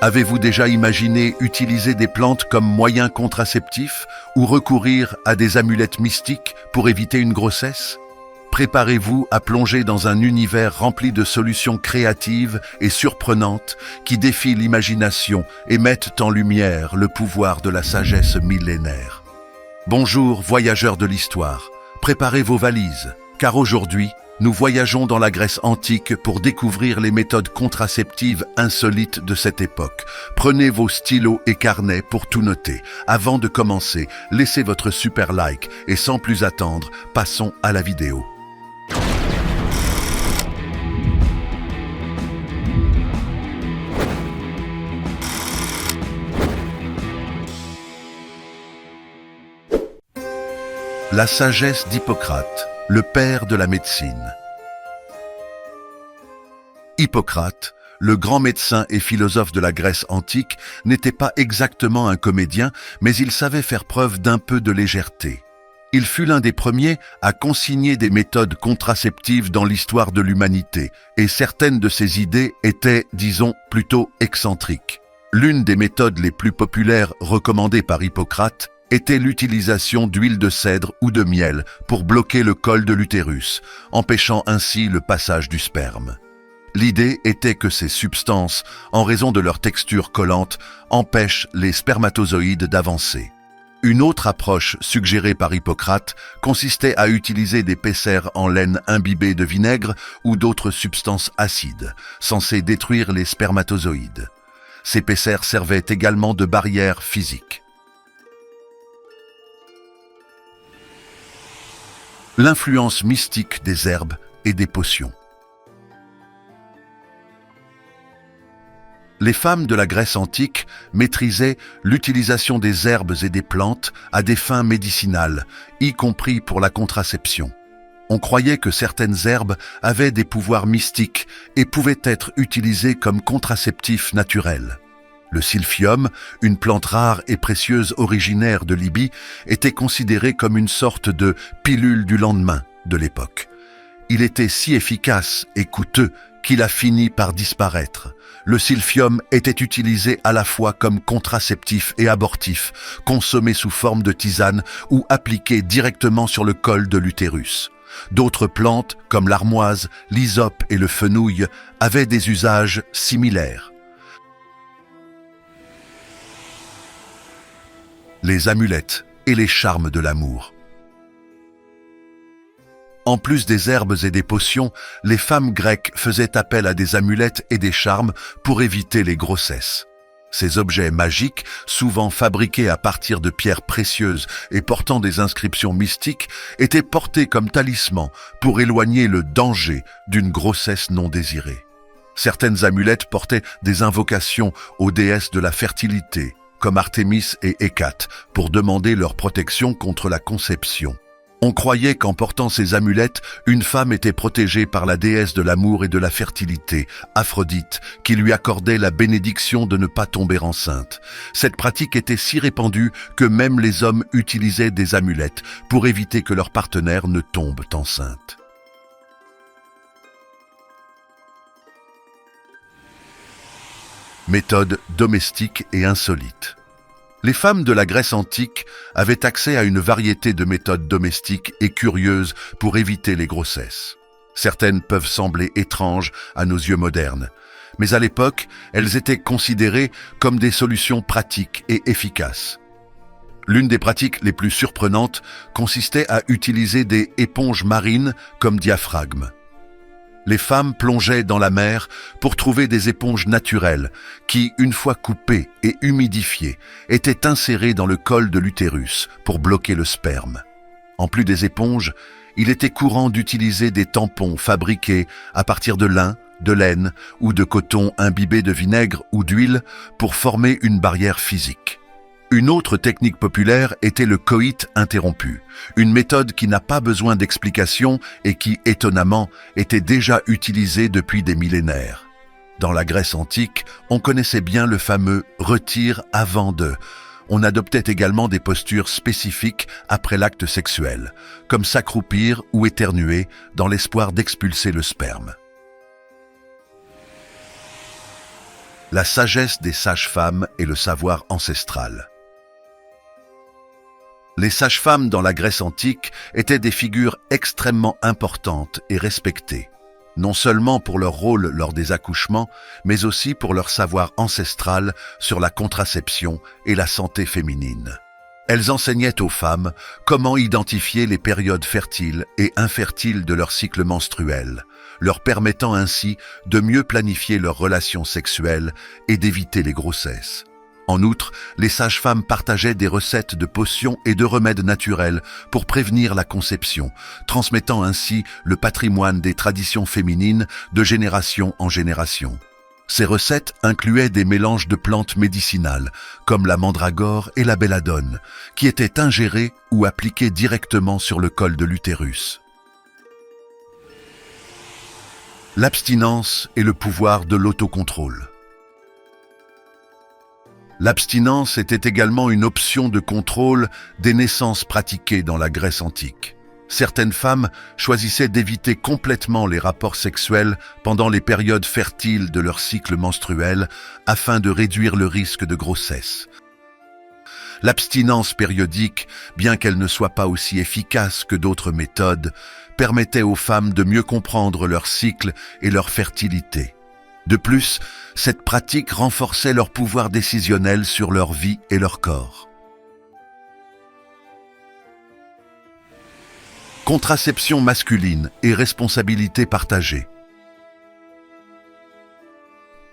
Avez-vous déjà imaginé utiliser des plantes comme moyen contraceptif ou recourir à des amulettes mystiques pour éviter une grossesse? Préparez-vous à plonger dans un univers rempli de solutions créatives et surprenantes qui défient l'imagination et mettent en lumière le pouvoir de la sagesse millénaire. Bonjour, voyageurs de l'histoire. Préparez vos valises, car aujourd'hui, nous voyageons dans la Grèce antique pour découvrir les méthodes contraceptives insolites de cette époque. Prenez vos stylos et carnets pour tout noter. Avant de commencer, laissez votre super like et sans plus attendre, passons à la vidéo. La sagesse d'Hippocrate, le père de la médecine. Hippocrate, le grand médecin et philosophe de la Grèce antique, n'était pas exactement un comédien, mais il savait faire preuve d'un peu de légèreté. Il fut l'un des premiers à consigner des méthodes contraceptives dans l'histoire de l'humanité, et certaines de ses idées étaient, disons, plutôt excentriques. L'une des méthodes les plus populaires recommandées par Hippocrate était l'utilisation d'huile de cèdre ou de miel pour bloquer le col de l'utérus, empêchant ainsi le passage du sperme. L'idée était que ces substances, en raison de leur texture collante, empêchent les spermatozoïdes d'avancer. Une autre approche suggérée par Hippocrate consistait à utiliser des pessères en laine imbibées de vinaigre ou d'autres substances acides, censées détruire les spermatozoïdes. Ces pessères servaient également de barrière physique. L'influence mystique des herbes et des potions. Les femmes de la Grèce antique maîtrisaient l'utilisation des herbes et des plantes à des fins médicinales, y compris pour la contraception. On croyait que certaines herbes avaient des pouvoirs mystiques et pouvaient être utilisées comme contraceptifs naturels. Le silphium, une plante rare et précieuse originaire de Libye, était considéré comme une sorte de pilule du lendemain de l'époque. Il était si efficace et coûteux qu'il a fini par disparaître. Le silphium était utilisé à la fois comme contraceptif et abortif, consommé sous forme de tisane ou appliqué directement sur le col de l'utérus. D'autres plantes, comme l'armoise, l'hysope et le fenouil, avaient des usages similaires. Les amulettes et les charmes de l'amour. En plus des herbes et des potions, les femmes grecques faisaient appel à des amulettes et des charmes pour éviter les grossesses. Ces objets magiques, souvent fabriqués à partir de pierres précieuses et portant des inscriptions mystiques, étaient portés comme talismans pour éloigner le danger d'une grossesse non désirée. Certaines amulettes portaient des invocations aux déesses de la fertilité, comme Artémis et Hécate, pour demander leur protection contre la conception. On croyait qu'en portant ces amulettes, une femme était protégée par la déesse de l'amour et de la fertilité, Aphrodite, qui lui accordait la bénédiction de ne pas tomber enceinte. Cette pratique était si répandue que même les hommes utilisaient des amulettes pour éviter que leur partenaire ne tombe enceinte. Méthode domestique et insolite. Les femmes de la Grèce antique avaient accès à une variété de méthodes domestiques et curieuses pour éviter les grossesses. Certaines peuvent sembler étranges à nos yeux modernes, mais à l'époque, elles étaient considérées comme des solutions pratiques et efficaces. L'une des pratiques les plus surprenantes consistait à utiliser des éponges marines comme diaphragmes. Les femmes plongeaient dans la mer pour trouver des éponges naturelles qui, une fois coupées et humidifiées, étaient insérées dans le col de l'utérus pour bloquer le sperme. En plus des éponges, il était courant d'utiliser des tampons fabriqués à partir de lin, de laine ou de coton imbibé de vinaigre ou d'huile pour former une barrière physique. Une autre technique populaire était le coït interrompu, une méthode qui n'a pas besoin d'explication et qui, étonnamment, était déjà utilisée depuis des millénaires. Dans la Grèce antique, on connaissait bien le fameux « retire avant de ». On adoptait également des postures spécifiques après l'acte sexuel, comme s'accroupir ou éternuer dans l'espoir d'expulser le sperme. la sagesse des sages-femmes et le savoir ancestral. Les sages-femmes dans la Grèce antique étaient des figures extrêmement importantes et respectées, non seulement pour leur rôle lors des accouchements, mais aussi pour leur savoir ancestral sur la contraception et la santé féminine. Elles enseignaient aux femmes comment identifier les périodes fertiles et infertiles de leur cycle menstruel, leur permettant ainsi de mieux planifier leurs relations sexuelles et d'éviter les grossesses. En outre, les sages-femmes partageaient des recettes de potions et de remèdes naturels pour prévenir la conception, transmettant ainsi le patrimoine des traditions féminines de génération en génération. Ces recettes incluaient des mélanges de plantes médicinales, comme la mandragore et la belladone, qui étaient ingérées ou appliquées directement sur le col de l'utérus. L'abstinence et le pouvoir de l'autocontrôle. L'abstinence était également une option de contrôle des naissances pratiquées dans la Grèce antique. Certaines femmes choisissaient d'éviter complètement les rapports sexuels pendant les périodes fertiles de leur cycle menstruel afin de réduire le risque de grossesse. L'abstinence périodique, bien qu'elle ne soit pas aussi efficace que d'autres méthodes, permettait aux femmes de mieux comprendre leur cycle et leur fertilité. De plus, cette pratique renforçait leur pouvoir décisionnel sur leur vie et leur corps. Contraception masculine et responsabilité partagée.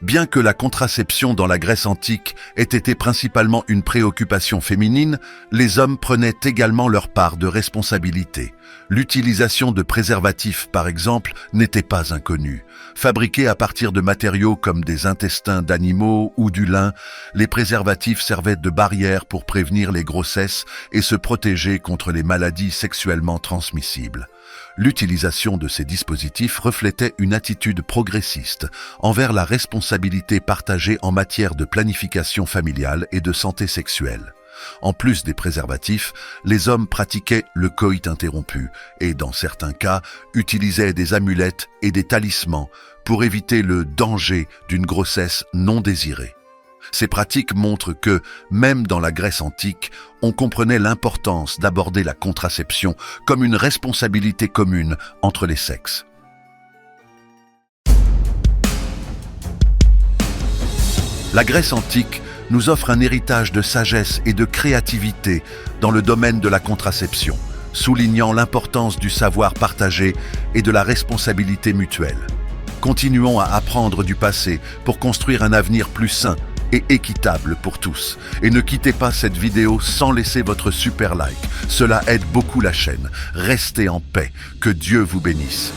Bien que la contraception dans la Grèce antique ait été principalement une préoccupation féminine, les hommes prenaient également leur part de responsabilité. L'utilisation de préservatifs, par exemple, n'était pas inconnue. Fabriqués à partir de matériaux comme des intestins d'animaux ou du lin, les préservatifs servaient de barrière pour prévenir les grossesses et se protéger contre les maladies sexuellement transmissibles. L'utilisation de ces dispositifs reflétait une attitude progressiste envers la responsabilité partagée en matière de planification familiale et de santé sexuelle. En plus des préservatifs, les hommes pratiquaient le coït interrompu et, dans certains cas, utilisaient des amulettes et des talismans pour éviter le danger d'une grossesse non désirée. Ces pratiques montrent que, même dans la Grèce antique, on comprenait l'importance d'aborder la contraception comme une responsabilité commune entre les sexes. La Grèce antique nous offre un héritage de sagesse et de créativité dans le domaine de la contraception, soulignant l'importance du savoir partagé et de la responsabilité mutuelle. Continuons à apprendre du passé pour construire un avenir plus sain et équitable pour tous. Et ne quittez pas cette vidéo sans laisser votre super like. Cela aide beaucoup la chaîne. Restez en paix. Que Dieu vous bénisse.